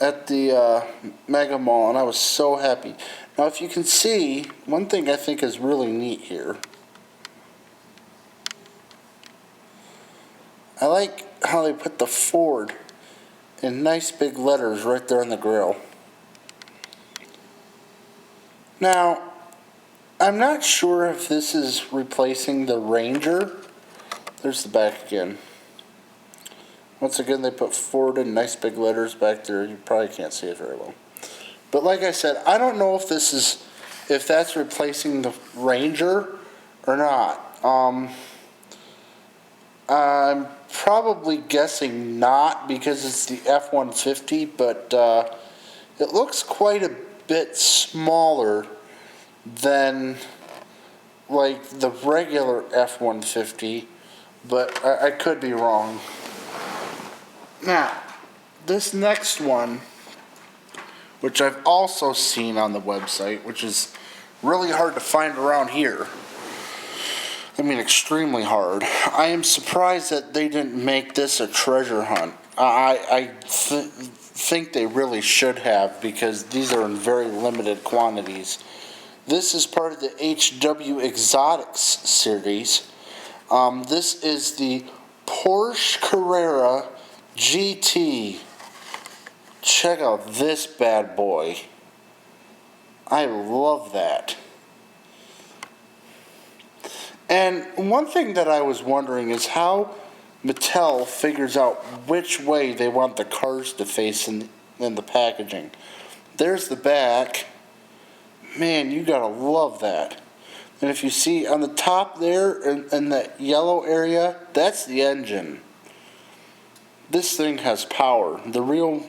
at the Mega Mall, and I was so happy. Now, if you can see, one thing I think is really neat here. I like how they put the Ford in nice big letters right there on the grill. Now, I'm not sure if this is replacing the Ranger. There's the back again. Once again, they put Ford in nice big letters back there. You probably can't see it very well. But like I said, I don't know if that's replacing the Ranger or not. I'm probably guessing not because it's the F-150, but it looks quite a bit smaller than like the regular F-150, but I could be wrong. Now, this next one, which I've also seen on the website, which is really hard to find around here. I mean, extremely hard. I am surprised that they didn't make this a treasure hunt. I think they really should have, because these are in very limited quantities. This is part of the HW Exotics series. This is the Porsche Carrera GT. Check out this bad boy. I love that. And one thing that I was wondering is how Mattel figures out which way they want the cars to face in the packaging. There's the back. Man, you gotta love that. And if you see on the top there, in that yellow area, that's the engine. This thing has power. The real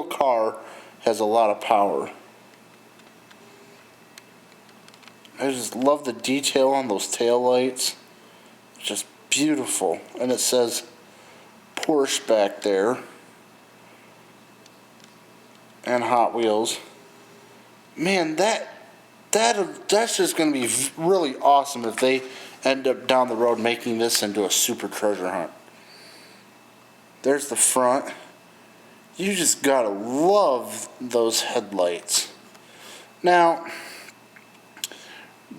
car has a lot of power. I just love the detail on those tail lights. It's just beautiful. And it says Porsche back there. And Hot Wheels. Man, that's just going to be really awesome if they end up down the road making this into a super treasure hunt. There's the front. You just gotta love those headlights. Now,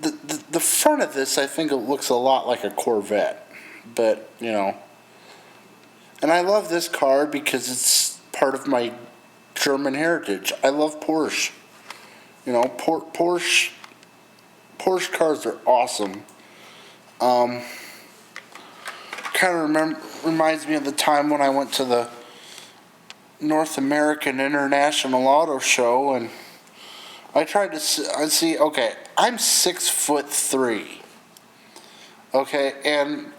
the front of this, I think it looks a lot like a Corvette, but you know. And I love this car because it's part of my German heritage. I love Porsche. You know, Porsche cars are awesome. Kind of reminds me of the time when I went to the North American International Auto Show, and I tried to see. Okay, I'm 6'3". Okay, and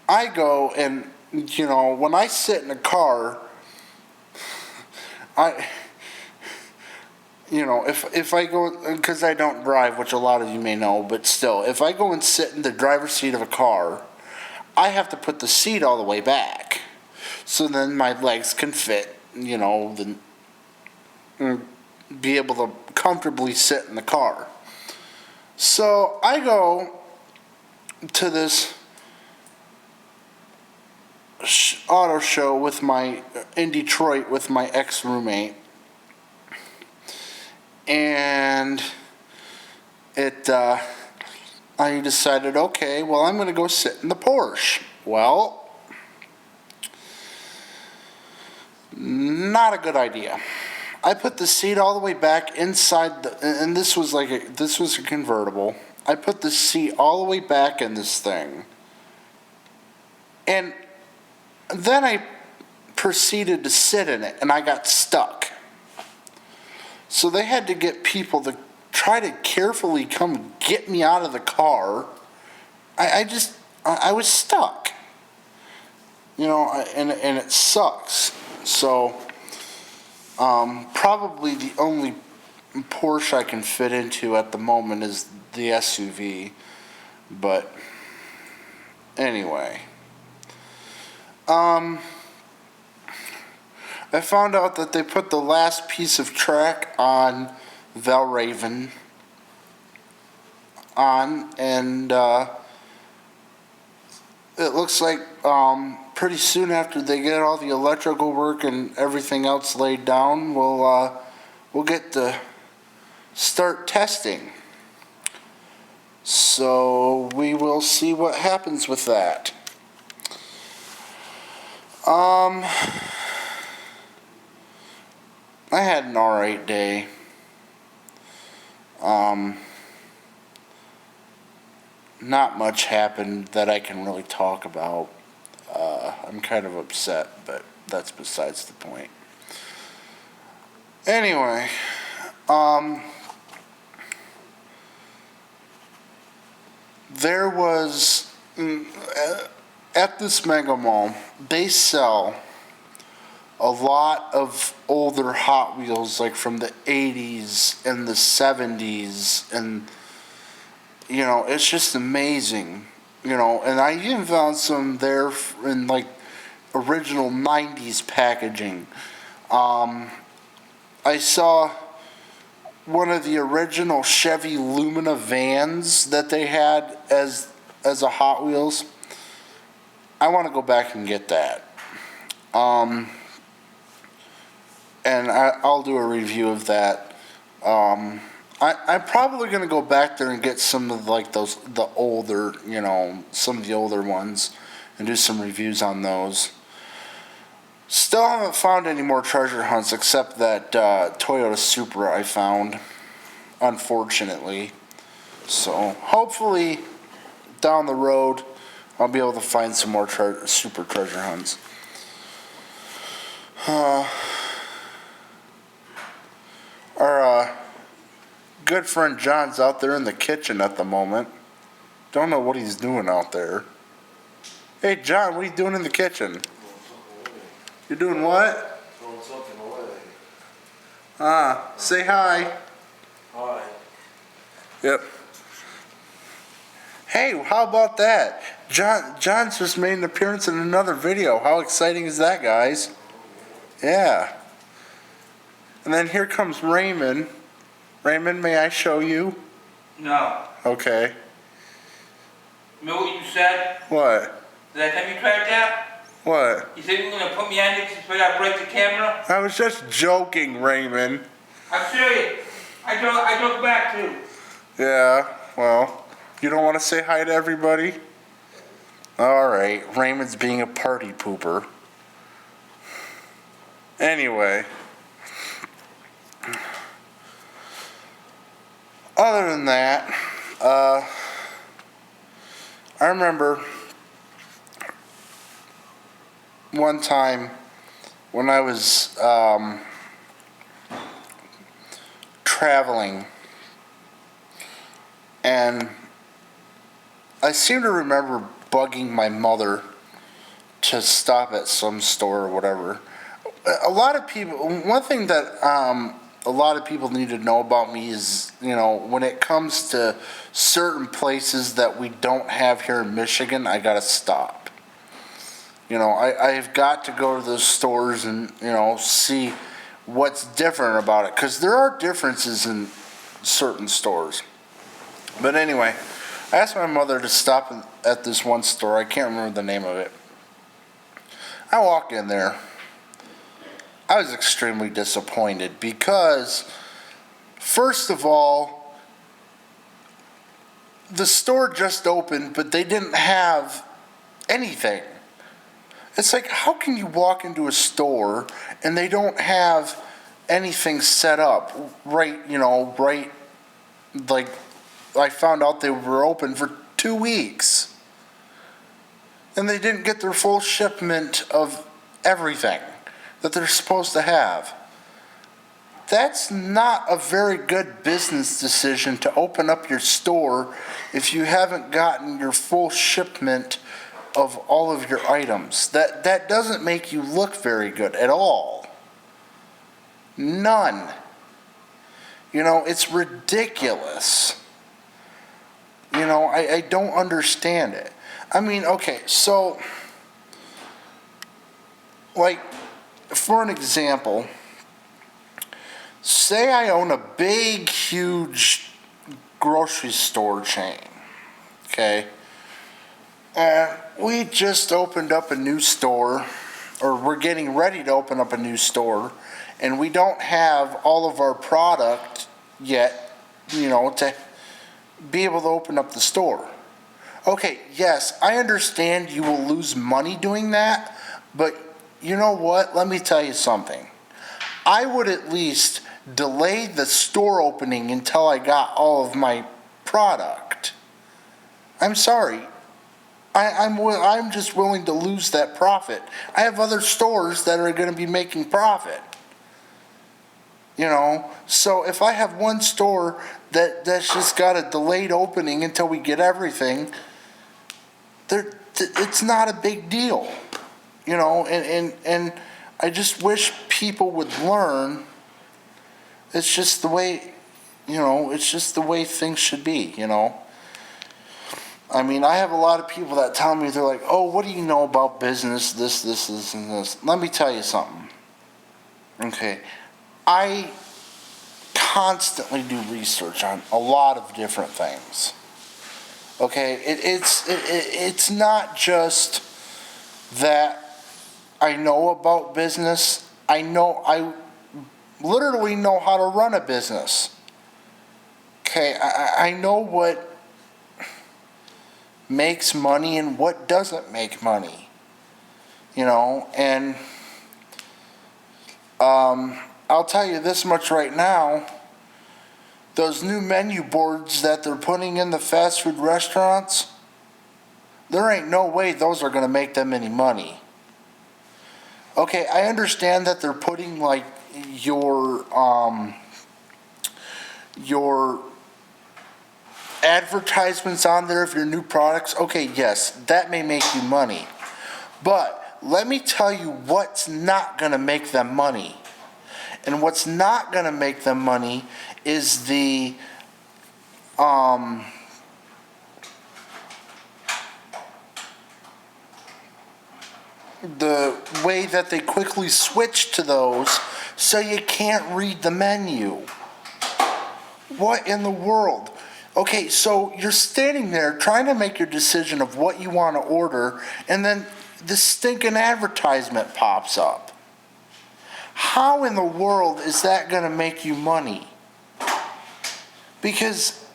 I go and when I sit in a car, if I go, because I don't drive, which a lot of you may know, but still, if I go and sit in the driver's seat of a car, I have to put the seat all the way back, so then my legs can fit, be able to comfortably sit in the car. So I go to this auto show in Detroit with my ex-roommate, and I decided, okay, well, I'm going to go sit in the Porsche. Well, not a good idea. I put the seat all the way back inside and this was a convertible. I put the seat all the way back in this thing. And then I proceeded to sit in it, and I got stuck. So they had to get people to try to carefully come get me out of the car. I was stuck. And it sucks. So, probably the only Porsche I can fit into at the moment is the SUV. But, anyway. I found out that they put the last piece of track on Valraven and it looks like pretty soon after they get all the electrical work and everything else laid down, we'll get to start testing. So we will see what happens with that. I had an alright day. Not much happened that I can really talk about. I'm kind of upset, but that's besides the point. Anyway, there was, at this mega mall, they sell a lot of older Hot Wheels, like from the 80s and the 70s, and it's just amazing, and I even found some there in like original 90s packaging. I saw one of the original Chevy Lumina vans that they had as a Hot Wheels. I want to go back and get that. And I'll do a review of that. I'm probably going to go back there and get some of the older, some of the older ones and do some reviews on those. Still haven't found any more treasure hunts except that Toyota Supra I found, unfortunately. So hopefully down the road I'll be able to find some more super treasure hunts. Our good friend John's out there in the kitchen at the moment. Don't know what he's doing out there. Hey John, what are you doing in the kitchen? You're doing what? Throwing something away. Say hi. Hi. Yep. Hey, how about that? John's just made an appearance in another video. How exciting is that, guys? Yeah. And then here comes Raymond. Raymond, may I show you? No. Okay. You know what you said? What? Did I tell you tried that? What? You said you were going to put me on this so I break the camera? I was just joking, Raymond. I'm serious. I drove back too. Yeah, well, you don't want to say hi to everybody? Alright, Raymond's being a party pooper. Anyway. Other than that, I remember one time when I was traveling, and I seem to remember bugging my mother to stop at some store or whatever. A lot of people, one thing that a lot of people need to know about me is, when it comes to certain places that we don't have here in Michigan, I gotta stop. I've got to go to those stores and, see what's different about it, because there are differences in certain stores. But anyway, I asked my mother to stop at this one store. I can't remember the name of it. I walk in there. I was extremely disappointed because, first of all, the store just opened, but they didn't have anything. It's like, how can you walk into a store and they don't have anything set up right, like I found out they were open for 2 weeks. And they didn't get their full shipment of everything that they're supposed to have. That's not a very good business decision to open up your store if you haven't gotten your full shipment of all of your items. That doesn't make you look very good at all. None. It's ridiculous. I don't understand it. I mean, okay, so, like, for an example, say I own a big, huge grocery store chain, okay? We just opened up a new store, or we're getting ready to open up a new store, and we don't have all of our product yet, to be able to open up the store. Okay, yes, I understand you will lose money doing that, but you know what? Let me tell you something. I would at least delay the store opening until I got all of my product. I'm sorry. I'm just willing to lose that profit. I have other stores that are going to be making profit. So if I have one store that's just got a delayed opening until we get everything, it's not a big deal. And I just wish people would learn. It's just the way, it's just the way things should be. I mean, I have a lot of people that tell me, they're like, oh, what do you know about business, this, and this. Let me tell you something. Okay, I constantly do research on a lot of different things. Okay, it's not just that I know about business. I literally know how to run a business. Okay, I know what makes money and what doesn't make money. And I'll tell you this much right now. Those new menu boards that they're putting in the fast food restaurants, there ain't no way those are going to make them any money. Okay, I understand that they're putting like your advertisements on there of your new products. Okay, yes, that may make you money. But let me tell you what's not going to make them money. And what's not going to make them money is the way that they quickly switch to those so you can't read the menu. What in the world? Okay, so you're standing there trying to make your decision of what you want to order, and then this stinking advertisement pops up. How in the world is that going to make you money? Because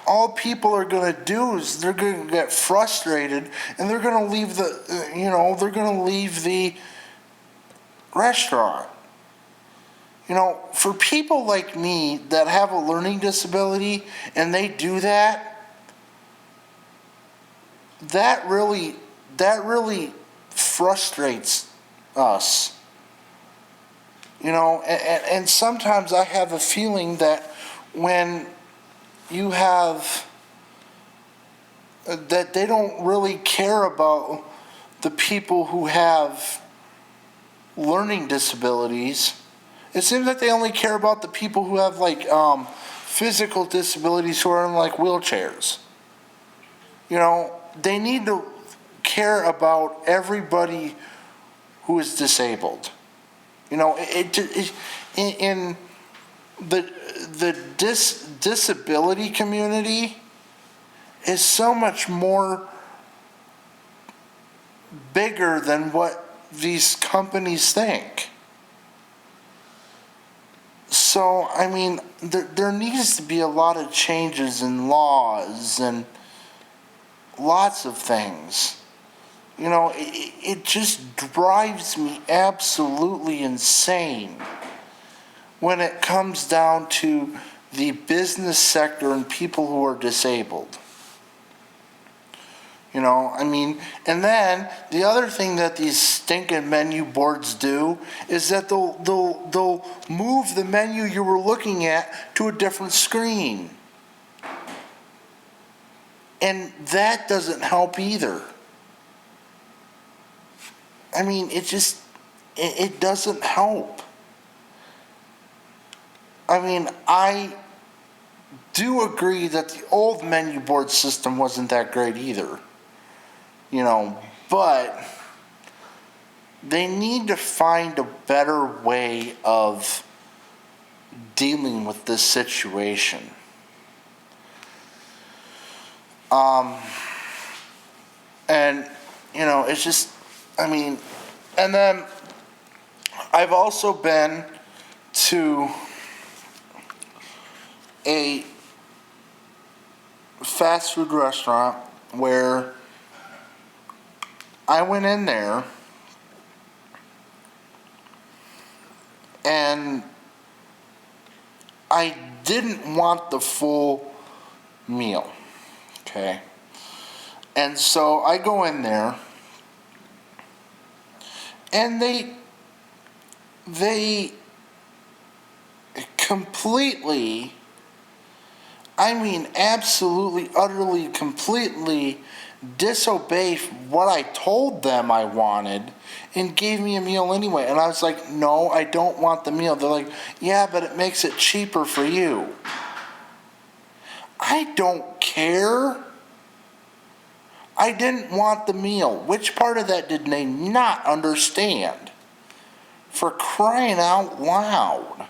all people are going to do is they're going to get frustrated, and they're going to leave the restaurant. For people like me that have a learning disability and they do that, that really frustrates us. And sometimes I have a feeling that when you have that they don't really care about the people who have learning disabilities. It seems like they only care about the people who have physical disabilities who are in wheelchairs. They need to care about everybody who is disabled. In the disability community is so much more bigger than what these companies think. So, I mean, there needs to be a lot of changes in laws and lots of things. It just drives me absolutely insane when it comes down to the business sector and people who are disabled. And then the other thing that these stinking menu boards do is that they'll move the menu you were looking at to a different screen. And that doesn't help either. I mean, it doesn't help. I mean, I do agree that the old menu board system wasn't that great either. But they need to find a better way of dealing with this situation. And, it's just, I mean, and then I've also been to a fast food restaurant where I went in there and I didn't want the full meal. Okay. And so I go in there and they completely, I mean absolutely, utterly, completely disobey what I told them I wanted and gave me a meal anyway. And I was like, no, I don't want the meal. They're like, yeah, but it makes it cheaper for you. I don't care. I didn't want the meal. Which part of that did they not understand? For crying out loud.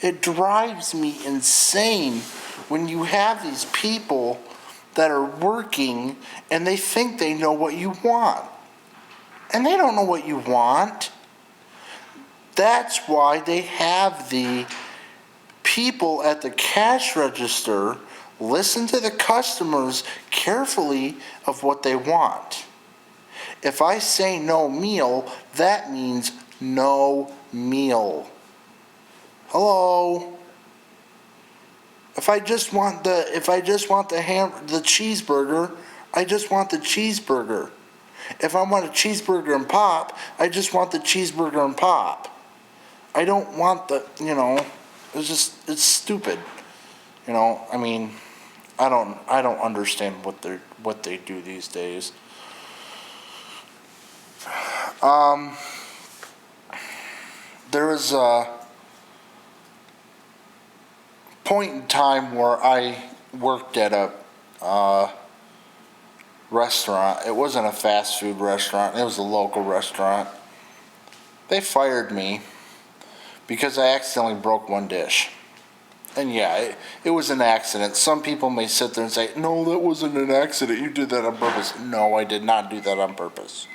It drives me insane when you have these people that are working and they think they know what you want. And they don't know what you want. That's why they have the people at the cash register listen to the customers carefully of what they want. If I say no meal, that means no meal. Hello? If I just want the cheeseburger, I just want the cheeseburger. If I want a cheeseburger and pop, I just want the cheeseburger and pop. I don't want it's stupid. I mean, I don't understand what they do these days. There was a point in time where I worked at a restaurant. It wasn't a fast food restaurant. It was a local restaurant. They fired me because I accidentally broke one dish. And yeah, it was an accident. Some people may sit there and say, no, that wasn't an accident. You did that on purpose. No, I did not do that on purpose.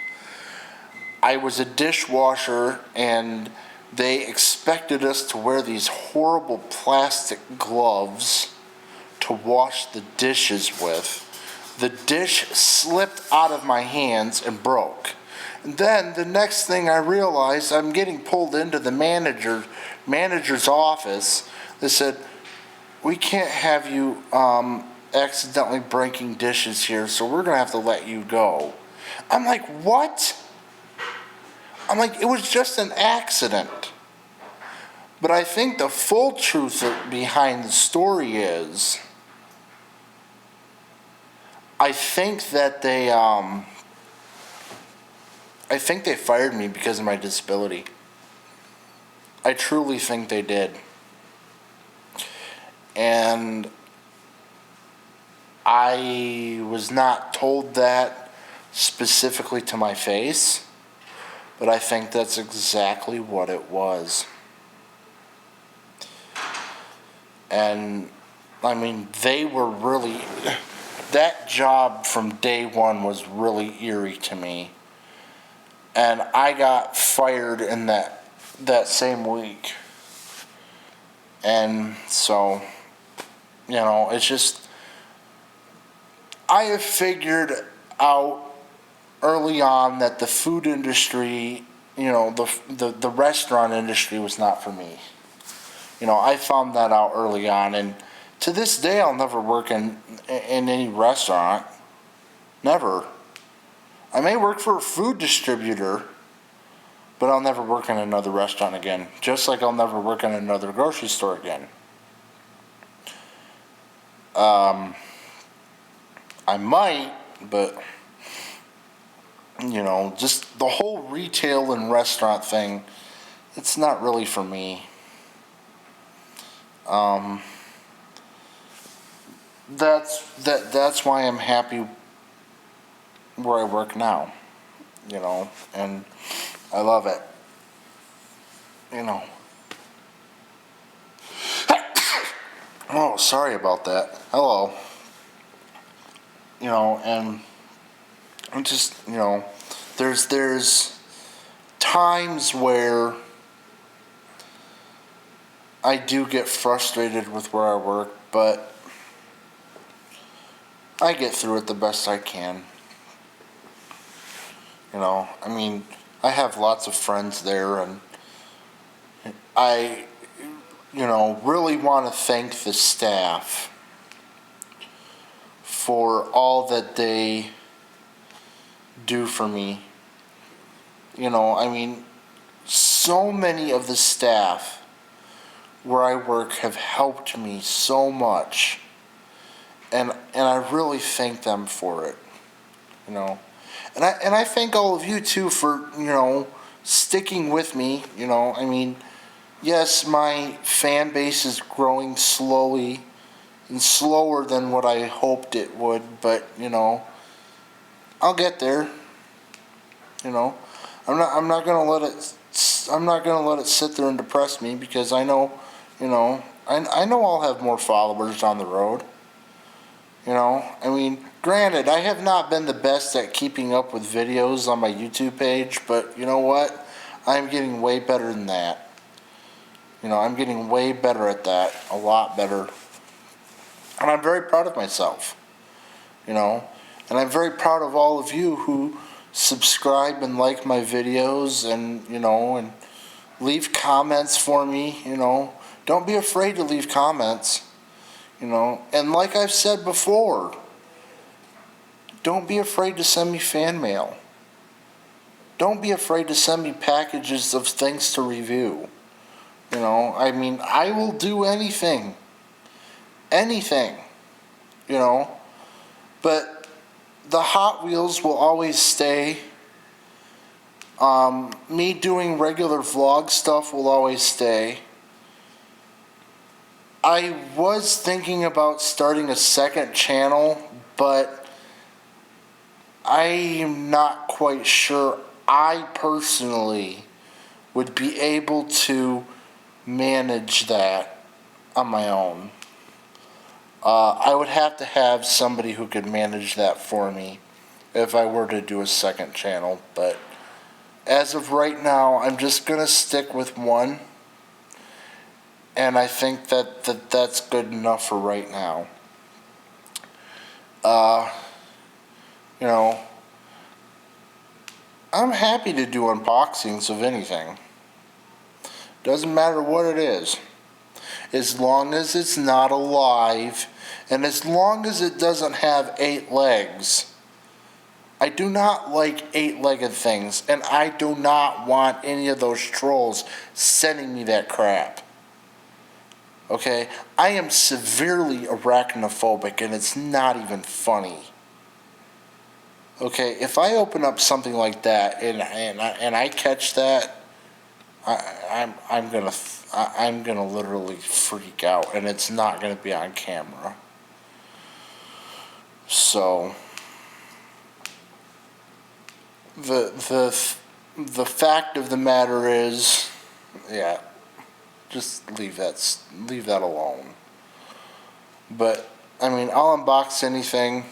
I was a dishwasher and they expected us to wear these horrible plastic gloves to wash the dishes with. The dish slipped out of my hands and broke. And then the next thing I realized, I'm getting pulled into the manager's office. They said, we can't have you accidentally breaking dishes here, so we're going to have to let you go. I'm like, what? I'm like, it was just an accident. But I think the full truth behind the story is, I think that they fired me because of my disability. I truly think they did. And I was not told that specifically to my face, but I think that's exactly what it was. And I mean, they were really, that job from day one was really eerie to me. And I got fired in that same week. And so, it's just, I have figured out early on that the food industry, the restaurant industry was not for me. I found that out early on, and to this day I'll never work in any restaurant. Never. I may work for a food distributor, but I'll never work in another restaurant again. Just like I'll never work in another grocery store again. I might, but just the whole retail and restaurant thing, it's not really for me. That's why I'm happy where I work now, and I love it, Oh, sorry about that. Hello. And I'm just, there's times where I do get frustrated with where I work, but I get through it the best I can. I have lots of friends there, and I, really want to thank the staff for all that they do for me. So many of the staff where I work have helped me so much, and I really thank them for it. And I thank all of you too for sticking with me. Yes, my fan base is growing slowly and slower than what I hoped it would, but I'll get there. I'm not gonna let it sit there and depress me, because I know I'll have more followers down the road. Granted, I have not been the best at keeping up with videos on my YouTube page, but you know what? I'm getting way better than that. I'm getting way better at that, a lot better. And I'm very proud of myself, and I'm very proud of all of you who subscribe and like my videos, and, and leave comments for me, Don't be afraid to leave comments, And like I've said before, don't be afraid to send me fan mail. Don't be afraid to send me packages of things to review. I will do anything. Anything. But the Hot Wheels will always stay. Me doing regular vlog stuff will always stay. I was thinking about starting a second channel, but I'm not quite sure I personally would be able to manage that on my own. I would have to have somebody who could manage that for me if I were to do a second channel, but as of right now, I'm just going to stick with one, and I think that's good enough for right now. I'm happy to do unboxings of anything. Doesn't matter what it is. As long as it's not alive, and as long as it doesn't have 8 legs. I do not like 8-legged things, and I do not want any of those trolls sending me that crap. Okay? I am severely arachnophobic, and it's not even funny. Okay, if I open up something like that and I catch that, I'm gonna literally freak out, and it's not gonna be on camera. So the fact of the matter is, yeah, just leave that alone. But I'll unbox anything.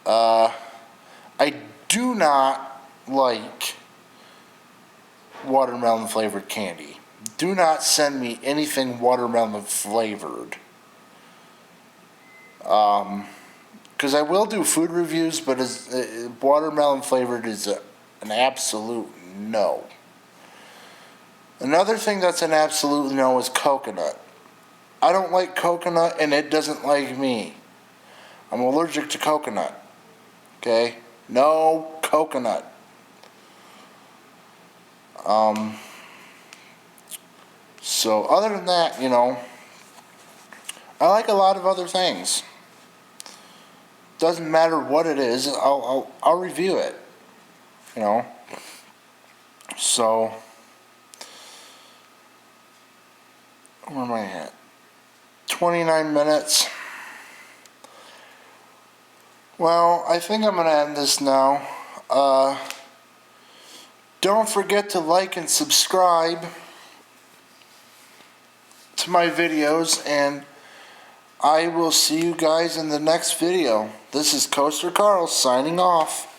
I do not like watermelon flavored candy. Do not send me anything watermelon flavored. Because I will do food reviews, but watermelon flavored is an absolute no. Another thing that's an absolute no is coconut. I don't like coconut, and it doesn't like me. I'm allergic to coconut. Okay? No coconut. So other than that, I like a lot of other things. Doesn't matter what it is, I'll review it. So where am I at? 29 minutes. Well, I think I'm going to end this now. Don't forget to like and subscribe to my videos, and I will see you guys in the next video. This is Coaster Carl signing off.